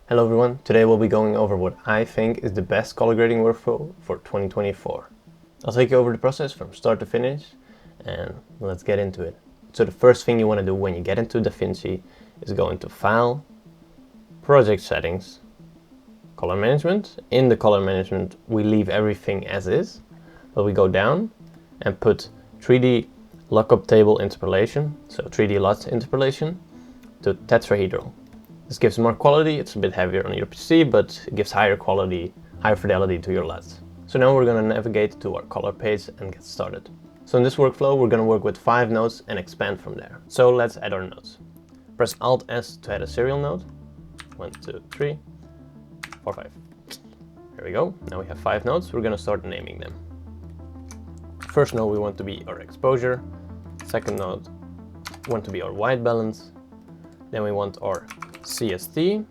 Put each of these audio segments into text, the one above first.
Hello everyone, today we'll be going over what I think is the best color grading workflow for 2024. I'll take you over the process from start to finish and let's get into it. So the first thing you want to do when you get into DaVinci is go into File, Project Settings, Color Management. In the color management we leave everything as is, but we go down and put 3D lockup table interpolation, so 3D LUT interpolation to tetrahedral. This gives more quality, it's a bit heavier on your PC, but it gives higher quality, higher fidelity to your LUTs. So now we're going to navigate to our color page and get started. So in this workflow, we're going to work with 5 nodes and expand from there. So let's add our nodes. Press Alt-S to add a serial node. 1, 2, 3, 4, 5. There we go. Now we have 5 nodes. We're going to start naming them. First node we want to be our exposure. Second node we want to be our white balance. Then we want our CST,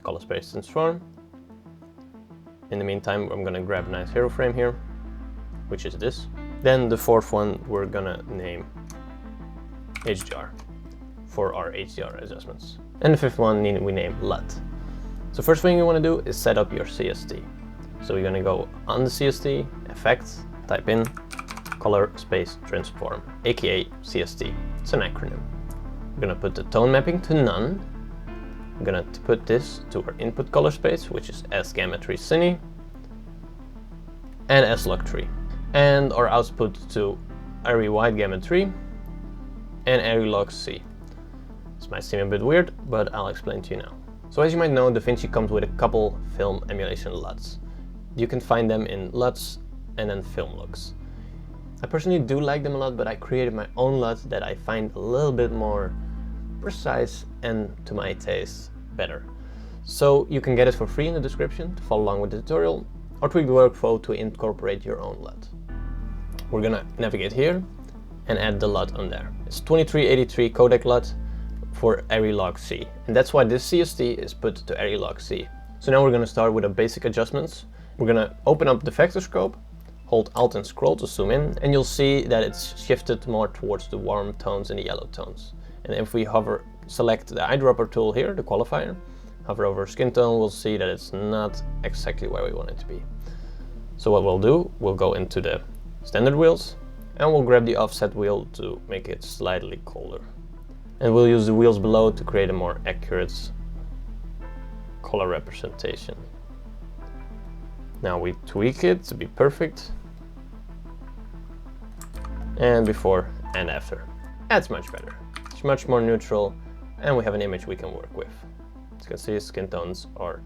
color space transform. In the meantime, I'm gonna grab a nice hero frame here, which is this. Then the fourth one we're gonna name HDR for our HDR adjustments. And the fifth one we name LUT. So first thing you wanna do is set up your CST. So you're gonna go on the CST, Effects, type in color space transform, aka CST. It's an acronym. We're gonna put the tone mapping to none. I'm gonna put this to our input color space, which is S-Gamma3 Cine and S-Log3, and our output to Airy White Gamma 3 and Airy Log C. This might seem a bit weird, but I'll explain to you now. So as you might know, DaVinci comes with a couple film emulation LUTs. You can find them in LUTs and then film looks. I personally do like them a lot, but I created my own LUT that I find a little bit more precise and, to my taste, better. So you can get it for free in the description to follow along with the tutorial, or tweak the workflow to incorporate your own LUT. We're gonna navigate here and add the LUT on there. It's 2383 Kodak LUT for Airy Log C, and that's why this CST is put to Airy Log C. So now we're gonna start with the basic adjustments. We're gonna open up the vector scope, hold Alt and scroll to zoom in, and you'll see that it's shifted more towards the warm tones and the yellow tones. And if we select the eyedropper tool here, the qualifier, hover over skin tone, we'll see that it's not exactly where we want it to be. So what we'll do, we'll go into the standard wheels, and we'll grab the offset wheel to make it slightly colder. And we'll use the wheels below to create a more accurate color representation. Now we tweak it to be perfect. And before and after. That's much better. It's much more neutral, and we have an image we can work with. As you can see, skin tones are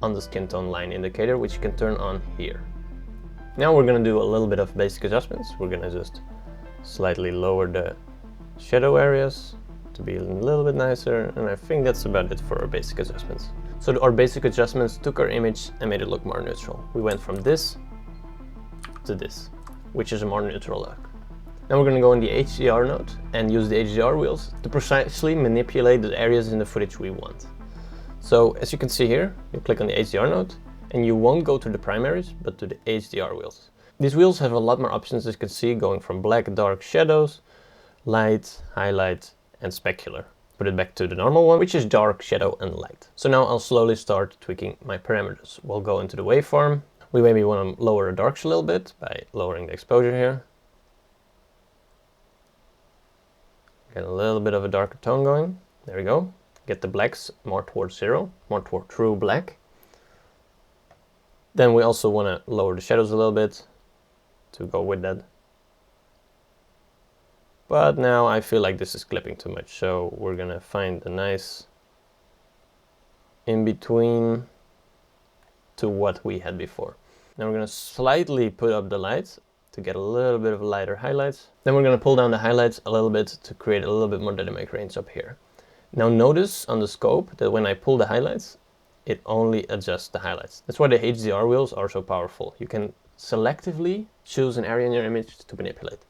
on the skin tone line indicator, which you can turn on here. Now we're gonna do a little bit of basic adjustments. We're gonna just slightly lower the shadow areas to be a little bit nicer, and I think that's about it for our basic adjustments. So our basic adjustments took our image and made it look more neutral. We went from this to this, which is a more neutral look. Now we're going to go in the HDR node and use the HDR wheels to precisely manipulate the areas in the footage we want. So as you can see here, you click on the HDR node and you won't go to the primaries, but to the HDR wheels. These wheels have a lot more options, as you can see, going from black, dark, shadows, light, highlight, and specular. Put it back to the normal one, which is dark, shadow, and light. So now I'll slowly start tweaking my parameters. We'll go into the waveform. We maybe want to lower the darks a little bit by lowering the exposure here. Get a little bit of a darker tone going. There we go. Get the blacks more towards 0, more toward true black. Then we also want to lower the shadows a little bit to go with that. But now I feel like this is clipping too much, so we're gonna find a nice in between to what we had before. Now we're gonna slightly put up the lights to get a little bit of lighter highlights. Then we're going to pull down the highlights a little bit to create a little bit more dynamic range up here. Now notice on the scope that when I pull the highlights, it only adjusts the highlights. That's why the HDR wheels are so powerful. You can selectively choose an area in your image to manipulate.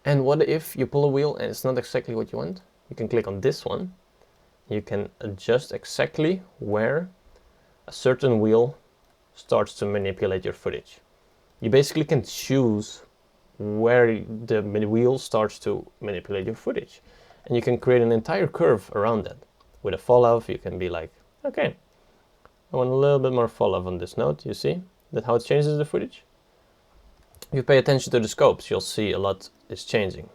And what if you pull a wheel and it's not exactly what you want? You can click on this one. You can adjust exactly where a certain wheel starts to manipulate your footage. You basically can choose where the wheel starts to manipulate your footage. And you can create an entire curve around that. With a fall off, you can be like, okay, I want a little bit more fall-off on this node. You see that how it changes the footage? If you pay attention to the scopes, you'll see a lot is changing.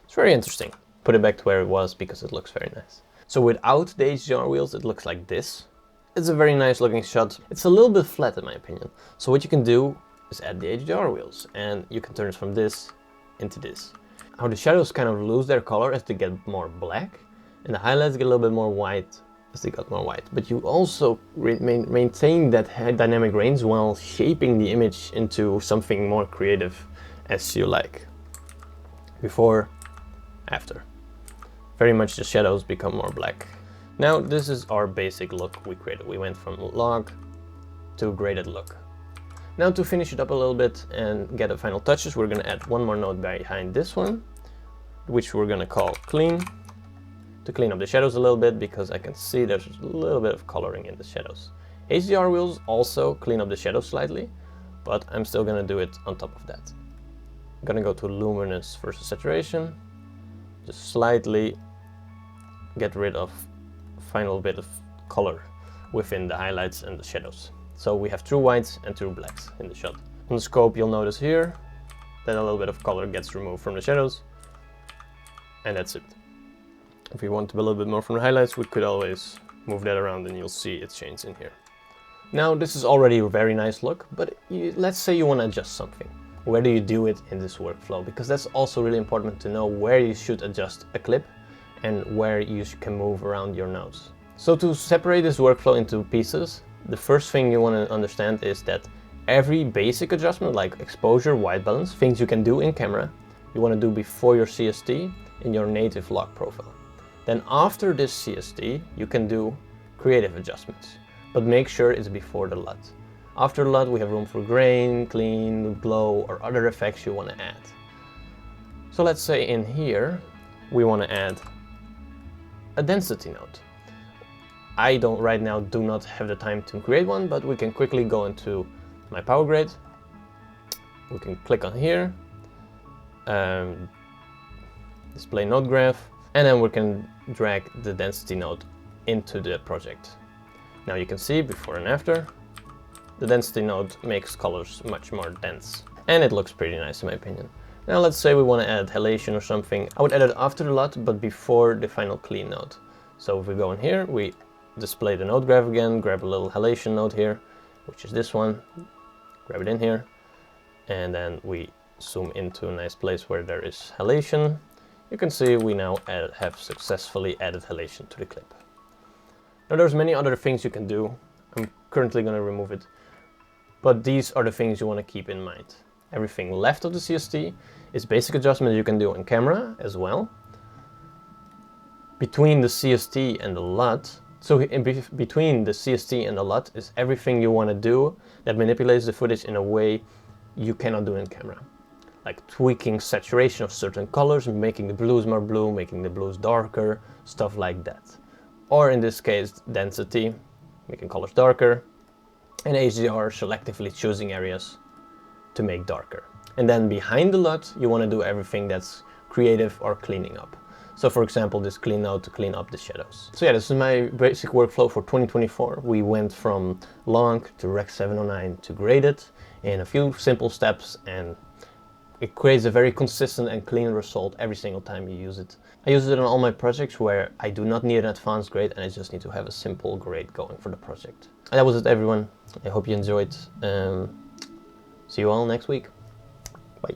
It's very interesting. Put it back to where it was because it looks very nice. So without the HDR wheels, it looks like this. It's a very nice looking shot. It's a little bit flat in my opinion. So what you can do is add the HDR wheels, and you can turn it from this into this. How the shadows kind of lose their color as they get more black, and the highlights get a little bit more white as they got more white. But you also maintain that dynamic range while shaping the image into something more creative as you like. Before, after. Very much the shadows become more black. Now this is our basic look we created. We went from log to graded look. Now to finish it up a little bit and get the final touches, we're going to add one more node behind this one, which we're going to call clean, to clean up the shadows a little bit, because I can see there's a little bit of coloring in the shadows. HDR wheels also clean up the shadows slightly, but I'm still going to do it on top of that. I'm going to go to luminance versus saturation, just slightly get rid of final bit of color within the highlights and the shadows. So we have true whites and true blacks in the shot. On the scope, you'll notice here that a little bit of color gets removed from the shadows, and that's it. If we want a little bit more from the highlights, we could always move that around and you'll see it change in here. Now this is already a very nice look, but let's say you want to adjust something. Where do you do it in this workflow? Because that's also really important to know where you should adjust a clip and where you can move around your nodes. So to separate this workflow into pieces, the first thing you want to understand is that every basic adjustment, like exposure, white balance, things you can do in camera, you want to do before your CST in your native log profile. Then after this CST, you can do creative adjustments, but make sure it's before the LUT. After the LUT, we have room for grain, clean, glow, or other effects you want to add. So let's say in here, we want to add a density node. I right now do not have the time to create one, but we can quickly go into my power grade. We can click on here, display node graph, and then we can drag the density node into the project. Now you can see before and after, the density node makes colors much more dense, and it looks pretty nice in my opinion. Now let's say we want to add halation or something. I would add it after the LUT, but before the final clean node. So if we go in here, we display the node graph again, grab a little halation node here, which is this one, grab it in here, and then we zoom into a nice place where there is halation. You can see we now have successfully added halation to the clip. Now there's many other things you can do. I'm currently going to remove it, but these are the things you want to keep in mind. Everything left of the CST is basic adjustments you can do on camera as well. Between the CST and the LUT, between the CST and the LUT is everything you want to do that manipulates the footage in a way you cannot do in camera. Like tweaking saturation of certain colors, making the blues more blue, making the blues darker, stuff like that. Or in this case, density, making colors darker, and HDR, selectively choosing areas to make darker. And then behind the LUT, you want to do everything that's creative or cleaning up. So for example, this clean node to clean up the shadows. So yeah, this is my basic workflow for 2024. We went from long to Rec 709 to graded in a few simple steps, and it creates a very consistent and clean result every single time you use it. I use it on all my projects where I do not need an advanced grade and I just need to have a simple grade going for the project. And that was it, everyone. I hope you enjoyed. See you all next week. Bye.